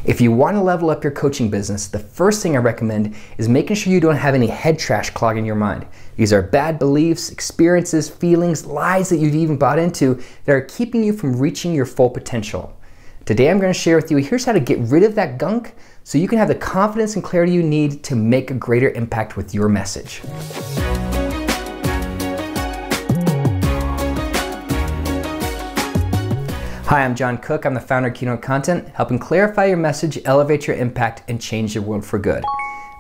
If you want to level up your coaching business, the first thing I recommend is making sure you don't have any head trash clogging your mind. These are bad beliefs, experiences, feelings, lies that you've even bought into that are keeping you from reaching your full potential. Today I'm going to share with you, here's how to get rid of that gunk so you can have the confidence and clarity you need to make a greater impact with your message. Hi, I'm Jon Cook. I'm the founder of Keynote Content, helping clarify your message, elevate your impact, and change your world for good.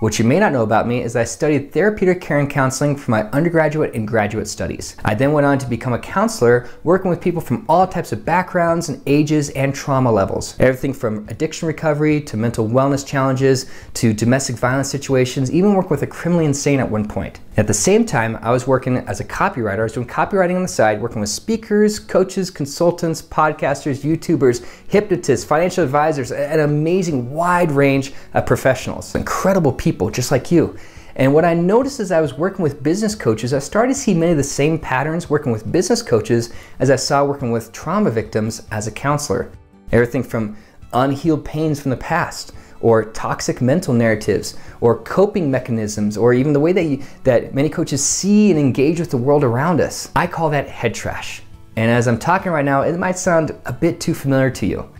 What you may not know about me is I studied therapeutic care and counseling for my undergraduate and graduate studies. I then went on to become a counselor, working with people from all types of backgrounds and ages and trauma levels. Everything from addiction recovery to mental wellness challenges to domestic violence situations, even worked with a criminally insane at one point. At the same time, I was working as a copywriter. I was doing copywriting on the side, working with speakers, coaches, consultants, podcasters, YouTubers, hypnotists, financial advisors, an amazing wide range of professionals, incredible people just like you. And what I noticed as I was working with business coaches, I started to see many of the same patterns working with business coaches as I saw working with trauma victims as a counselor. Everything from unhealed pains from the past, or toxic mental narratives, or coping mechanisms, or even the way that many coaches see and engage with the world around us. I call that head trash. And as I'm talking right now, it might sound a bit too familiar to you.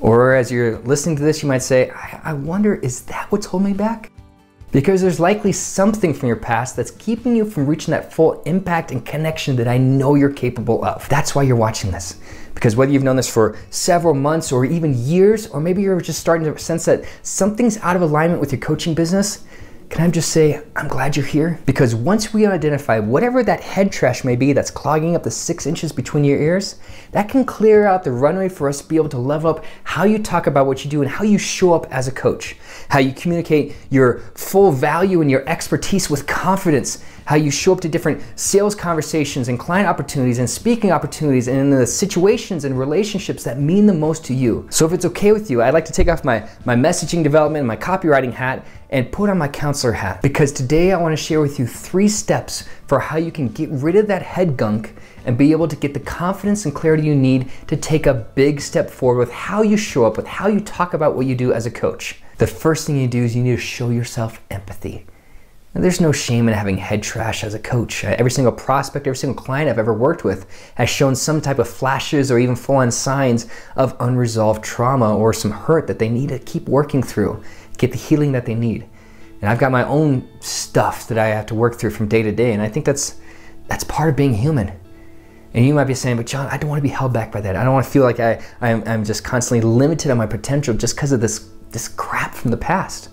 Or as you're listening to this, you might say, I wonder, is that what's holding me back? Because there's likely something from your past that's keeping you from reaching that full impact and connection that I know you're capable of. That's why you're watching this. Because whether you've known this for several months or even years, or maybe you're just starting to sense that something's out of alignment with your coaching business, can I just say, I'm glad you're here? Because once we identify whatever that head trash may be that's clogging up the 6 inches between your ears, that can clear out the runway for us to be able to level up how you talk about what you do and how you show up as a coach, how you communicate your full value and your expertise with confidence, how you show up to different sales conversations and client opportunities and speaking opportunities and in the situations and relationships that mean the most to you. So if it's okay with you, I'd like to take off my messaging development and my copywriting hat and put on my counselor hat, because today I want to share with you 3 steps for how you can get rid of that head gunk and be able to get the confidence and clarity you need to take a big step forward with how you show up, with how you talk about what you do as a coach. The first thing you do is you need to show yourself empathy. Now, there's no shame in having head trash as a coach. Every single prospect, every single client I've ever worked with has shown some type of flashes or even full-on signs of unresolved trauma or some hurt that they need to keep working through, get the healing that they need. And I've got my own stuff that I have to work through from day to day, and I think that's part of being human. And you might be saying, but Jon, I don't want to be held back by that. I don't want to feel like I'm just constantly limited on my potential just because of this crap from the past.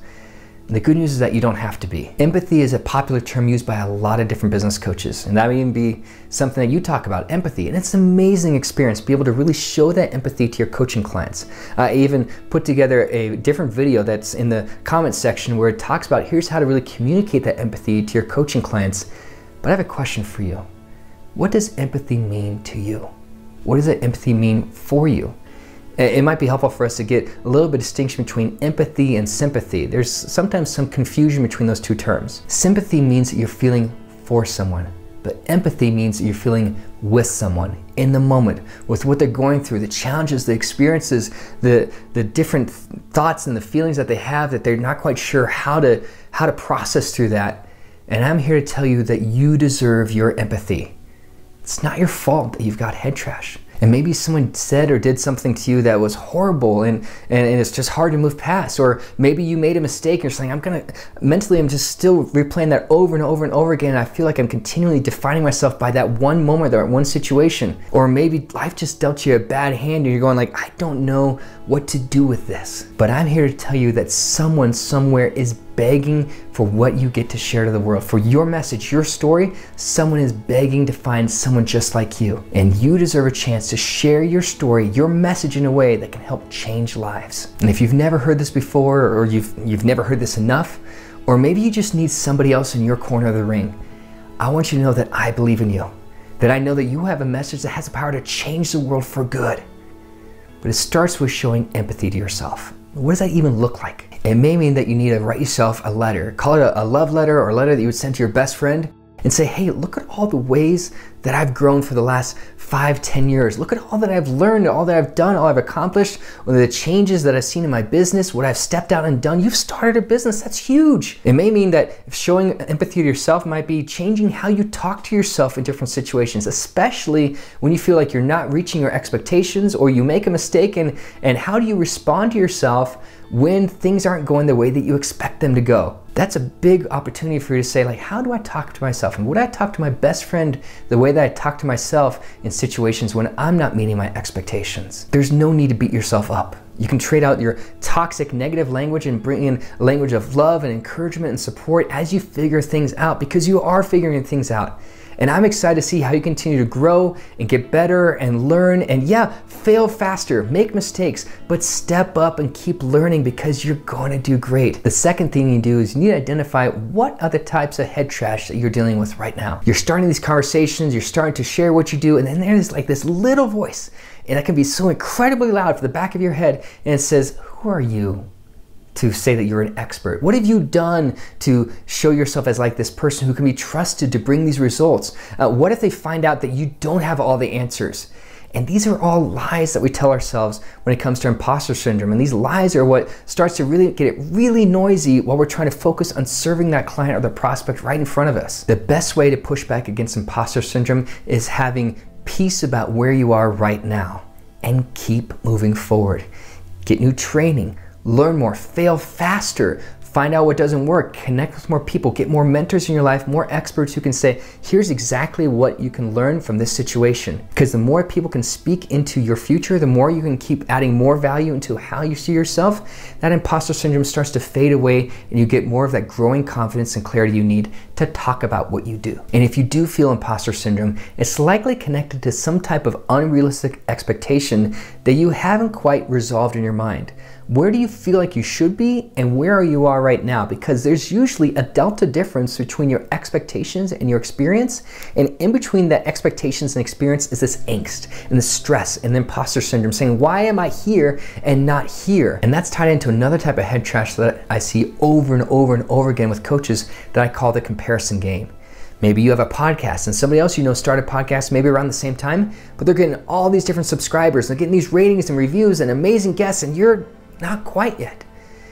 And the good news is that you don't have to be. Empathy is a popular term used by a lot of different business coaches, and that may even be something that you talk about, empathy. And it's an amazing experience to be able to really show that empathy to your coaching clients. I even put together a different video that's in the comments section where it talks about here's how to really communicate that empathy to your coaching clients. But I have a question for you. What does empathy mean to you? What does that empathy mean for you? It might be helpful for us to get a little bit of distinction between empathy and sympathy. There's sometimes some confusion between those two terms. Sympathy means that you're feeling for someone, but empathy means that you're feeling with someone in the moment, with what they're going through, the challenges, the experiences, the different thoughts and the feelings that they have that they're not quite sure how to process through that. And I'm here to tell you that you deserve your empathy. It's not your fault that you've got head trash. And maybe someone said or did something to you that was horrible and it's just hard to move past. Or maybe you made a mistake and you're saying, mentally I'm just still replaying that over and over and over again. And I feel like I'm continually defining myself by that one moment, that one situation. Or maybe life just dealt you a bad hand and you're going like, I don't know what to do with this. But I'm here to tell you that someone somewhere is begging for what you get to share to the world. For your message, your story, someone is begging to find someone just like you. And you deserve a chance to share your story, your message in a way that can help change lives. And if you've never heard this before, or you've never heard this enough, or maybe you just need somebody else in your corner of the ring, I want you to know that I believe in you. That I know that you have a message that has the power to change the world for good. But it starts with showing empathy to yourself. What does that even look like? It may mean that you need to write yourself a letter. Call it a love letter or a letter that you would send to your best friend. and say, hey, look at all the ways that I've grown for the last 5-10 years. Look at all that I've learned, all that I've done, all I've accomplished, or the changes that I've seen in my business, what I've stepped out and done. You've started a business, that's huge. It may mean that showing empathy to yourself might be changing how you talk to yourself in different situations, especially when you feel like you're not reaching your expectations or you make a mistake, and how do you respond to yourself when things aren't going the way that you expect them to go. That's a big opportunity for you to say, like, how do I talk to myself? And would I talk to my best friend the way that I talk to myself in situations when I'm not meeting my expectations? There's no need to beat yourself up. You can trade out your toxic negative language and bring in a language of love and encouragement and support as you figure things out, because you are figuring things out. And I'm excited to see how you continue to grow and get better and learn, and yeah, fail faster, make mistakes, but step up and keep learning, because you're going to do great. The second thing you do is you need to identify what are the types of head trash that you're dealing with right now. You're starting these conversations, you're starting to share what you do, and then there's like this little voice, and that can be so incredibly loud for the back of your head, and it says, who are you to say that you're an expert? What have you done to show yourself as like this person who can be trusted to bring these results? What if they find out that you don't have all the answers? And these are all lies that we tell ourselves when it comes to imposter syndrome. And these lies are what starts to really get it really noisy while we're trying to focus on serving that client or the prospect right in front of us. The best way to push back against imposter syndrome is having peace about where you are right now and keep moving forward. Get new training, learn more, fail faster, find out what doesn't work, connect with more people, get more mentors in your life, more experts who can say, here's exactly what you can learn from this situation. Because the more people can speak into your future, the more you can keep adding more value into how you see yourself, that imposter syndrome starts to fade away, and you get more of that growing confidence and clarity you need to talk about what you do. And if you do feel imposter syndrome, it's likely connected to some type of unrealistic expectation that you haven't quite resolved in your mind. Where do you feel like you should be, and where you are right now? Because there's usually a delta difference between your expectations and your experience, and in between that expectations and experience is this angst and the stress and the imposter syndrome, saying, why am I here and not here? And that's tied into another type of head trash that I see over and over and over again with coaches that I call the comparison game. Maybe you have a podcast and somebody else you know started a podcast maybe around the same time, but they're getting all these different subscribers, they're getting these ratings and reviews and amazing guests, and you're not quite yet.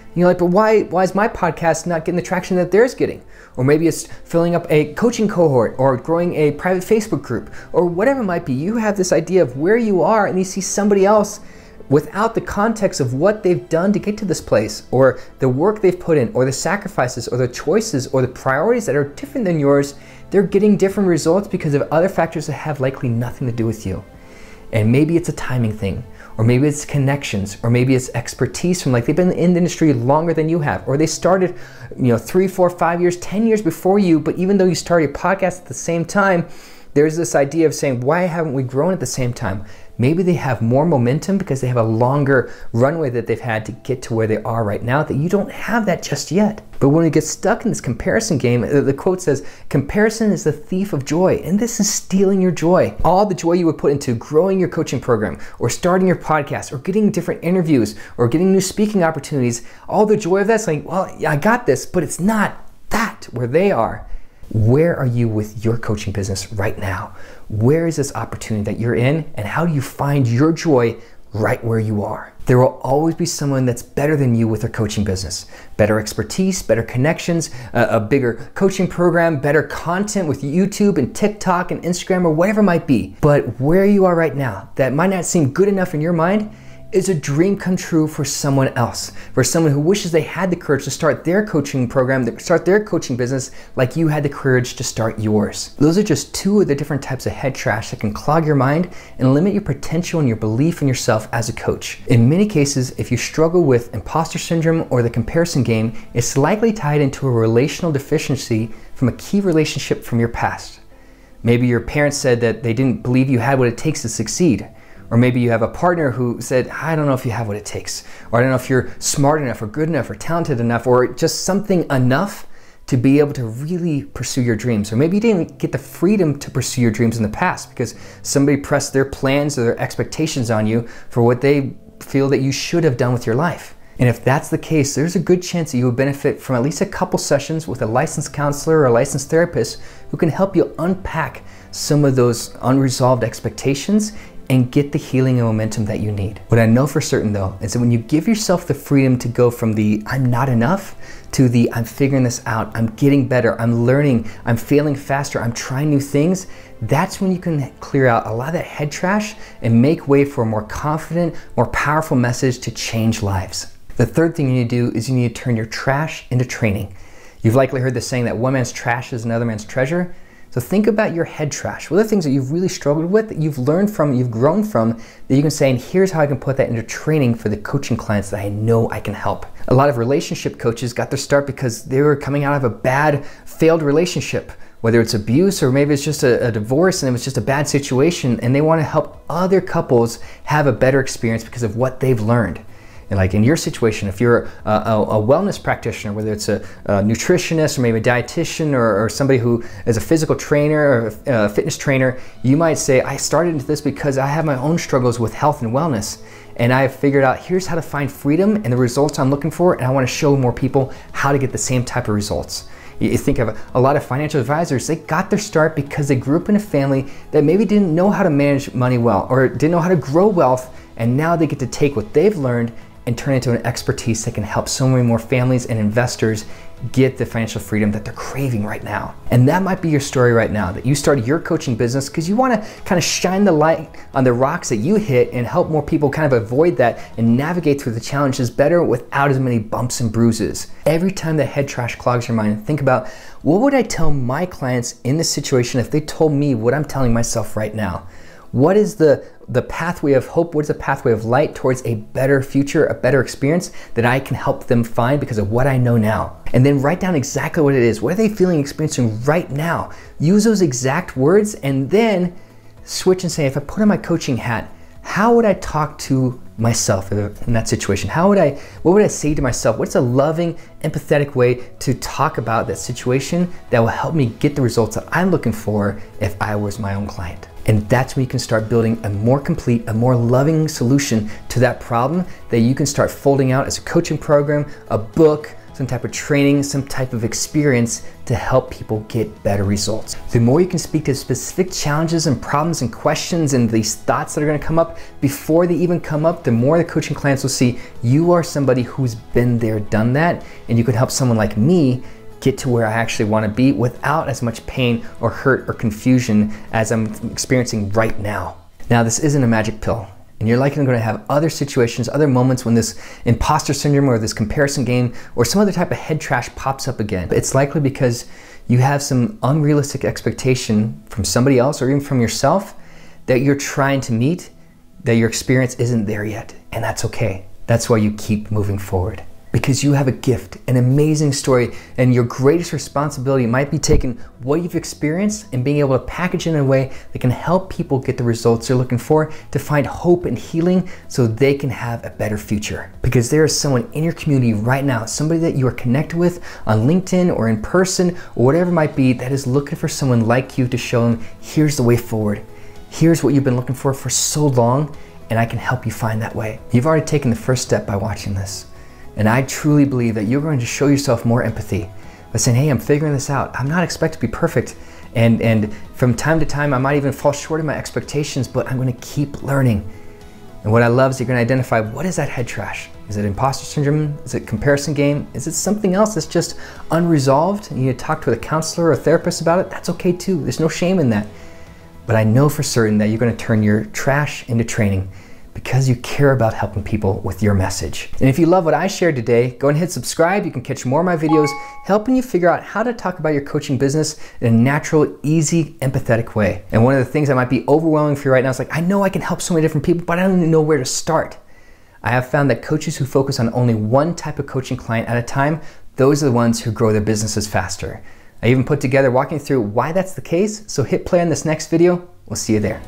And you're like, but why is my podcast not getting the traction that theirs getting? Or maybe it's filling up a coaching cohort or growing a private Facebook group or whatever it might be. You have this idea of where you are, and you see somebody else without the context of what they've done to get to this place, or the work they've put in, or the sacrifices, or the choices, or the priorities that are different than yours. They're getting different results because of other factors that have likely nothing to do with you. And maybe it's a timing thing, or maybe it's connections, or maybe it's expertise from, like, they've been in the industry longer than you have, or they started 3, 4, 5 years, 10 years before you, but even though you started a podcast at the same time, there's this idea of saying, why haven't we grown at the same time? Maybe they have more momentum because they have a longer runway that they've had to get to where they are right now, that you don't have that just yet. But when we get stuck in this comparison game, the quote says, comparison is the thief of joy, and this is stealing your joy. All the joy you would put into growing your coaching program, or starting your podcast, or getting different interviews, or getting new speaking opportunities, all the joy of that's like, well, I got this, but it's not that where they are. Where are you with your coaching business right now? Where is this opportunity that you're in, and how do you find your joy right where you are? There will always be someone that's better than you with their coaching business. Better expertise, better connections, a bigger coaching program, better content with YouTube and TikTok and Instagram or whatever it might be. But where you are right now, that might not seem good enough in your mind, is a dream come true for someone else, for someone who wishes they had the courage to start their coaching program, start their coaching business like you had the courage to start yours. Those are just two of the different types of head trash that can clog your mind and limit your potential and your belief in yourself as a coach. In many cases, if you struggle with imposter syndrome or the comparison game, it's likely tied into a relational deficiency from a key relationship from your past. Maybe your parents said that they didn't believe you had what it takes to succeed. Or maybe you have a partner who said, I don't know if you have what it takes, or I don't know if you're smart enough or good enough or talented enough, or just something enough to be able to really pursue your dreams. Or maybe you didn't get the freedom to pursue your dreams in the past because somebody pressed their plans or their expectations on you for what they feel that you should have done with your life. And if that's the case, there's a good chance that you will benefit from at least a couple sessions with a licensed counselor or a licensed therapist who can help you unpack some of those unresolved expectations and get the healing and momentum that you need. What I know for certain though, is that when you give yourself the freedom to go from the I'm not enough to the I'm figuring this out, I'm getting better, I'm learning, I'm failing faster, I'm trying new things, that's when you can clear out a lot of that head trash and make way for a more confident, more powerful message to change lives. The third thing you need to do is you need to turn your trash into training. You've likely heard the saying that one man's trash is another man's treasure. So think about your head trash. What are the things that you've really struggled with, that you've learned from, you've grown from, that you can say, and here's how I can put that into training for the coaching clients that I know I can help. A lot of relationship coaches got their start because they were coming out of a bad, failed relationship, whether it's abuse or maybe it's just a divorce and it was just a bad situation, and they want to help other couples have a better experience because of what they've learned. And like in your situation, if you're a wellness practitioner, whether it's a nutritionist or maybe a dietitian or somebody who is a physical trainer or a fitness trainer, you might say, I started into this because I have my own struggles with health and wellness. And I've figured out here's how to find freedom and the results I'm looking for, and I want to show more people how to get the same type of results. You think of a lot of financial advisors, they got their start because they grew up in a family that maybe didn't know how to manage money well or didn't know how to grow wealth, and now they get to take what they've learned and turn it into an expertise that can help so many more families and investors get the financial freedom that they're craving right now. And that might be your story right now, that you started your coaching business because you want to kind of shine the light on the rocks that you hit and help more people kind of avoid that and navigate through the challenges better without as many bumps and bruises. Every time that head trash clogs your mind, think about, what would I tell my clients in this situation if they told me what I'm telling myself right now? What is the pathway of hope? What is the pathway of light towards a better future, a better experience that I can help them find because of what I know now? And then write down exactly what it is. What are they feeling, experiencing right now? Use those exact words and then switch and say, if I put on my coaching hat, how would I talk to myself in that situation? What would I say to myself? What's a loving, empathetic way to talk about that situation that will help me get the results that I'm looking for if I was my own client? And that's when you can start building a more complete, a more loving solution to that problem that you can start folding out as a coaching program, a book, some type of training, some type of experience to help people get better results. The more you can speak to specific challenges and problems and questions and these thoughts that are gonna come up before they even come up, the more the coaching clients will see you are somebody who's been there, done that, and you can help someone like me get to where I actually want to be without as much pain or hurt or confusion as I'm experiencing right now. Now, this isn't a magic pill, and you're likely going to have other situations, other moments when this imposter syndrome or this comparison game or some other type of head trash pops up again. But it's likely because you have some unrealistic expectation from somebody else or even from yourself that you're trying to meet, that your experience isn't there yet, and that's okay. That's why you keep moving forward. Because you have a gift, an amazing story, and your greatest responsibility might be taking what you've experienced and being able to package it in a way that can help people get the results they're looking for, to find hope and healing so they can have a better future. Because there is someone in your community right now, somebody that you are connected with on LinkedIn or in person or whatever it might be, that is looking for someone like you to show them, here's the way forward. Here's what you've been looking for so long, and I can help you find that way. You've already taken the first step by watching this. And I truly believe that you're going to show yourself more empathy by saying, hey, I'm figuring this out. I'm not expected to be perfect. And from time to time, I might even fall short of my expectations, but I'm going to keep learning. And what I love is you're going to identify, what is that head trash? Is it imposter syndrome? Is it comparison game? Is it something else that's just unresolved? And you need to talk to a counselor or a therapist about it. That's okay too. There's no shame in that. But I know for certain that you're going to turn your trash into training, because you care about helping people with your message. And if you love what I shared today, go and hit subscribe. You can catch more of my videos helping you figure out how to talk about your coaching business in a natural, easy, empathetic way. And one of the things that might be overwhelming for you right now is like, I know I can help so many different people, but I don't even know where to start. I have found that coaches who focus on only one type of coaching client at a time, those are the ones who grow their businesses faster. I even put together walking through why that's the case, so hit play on this next video. We'll see you there.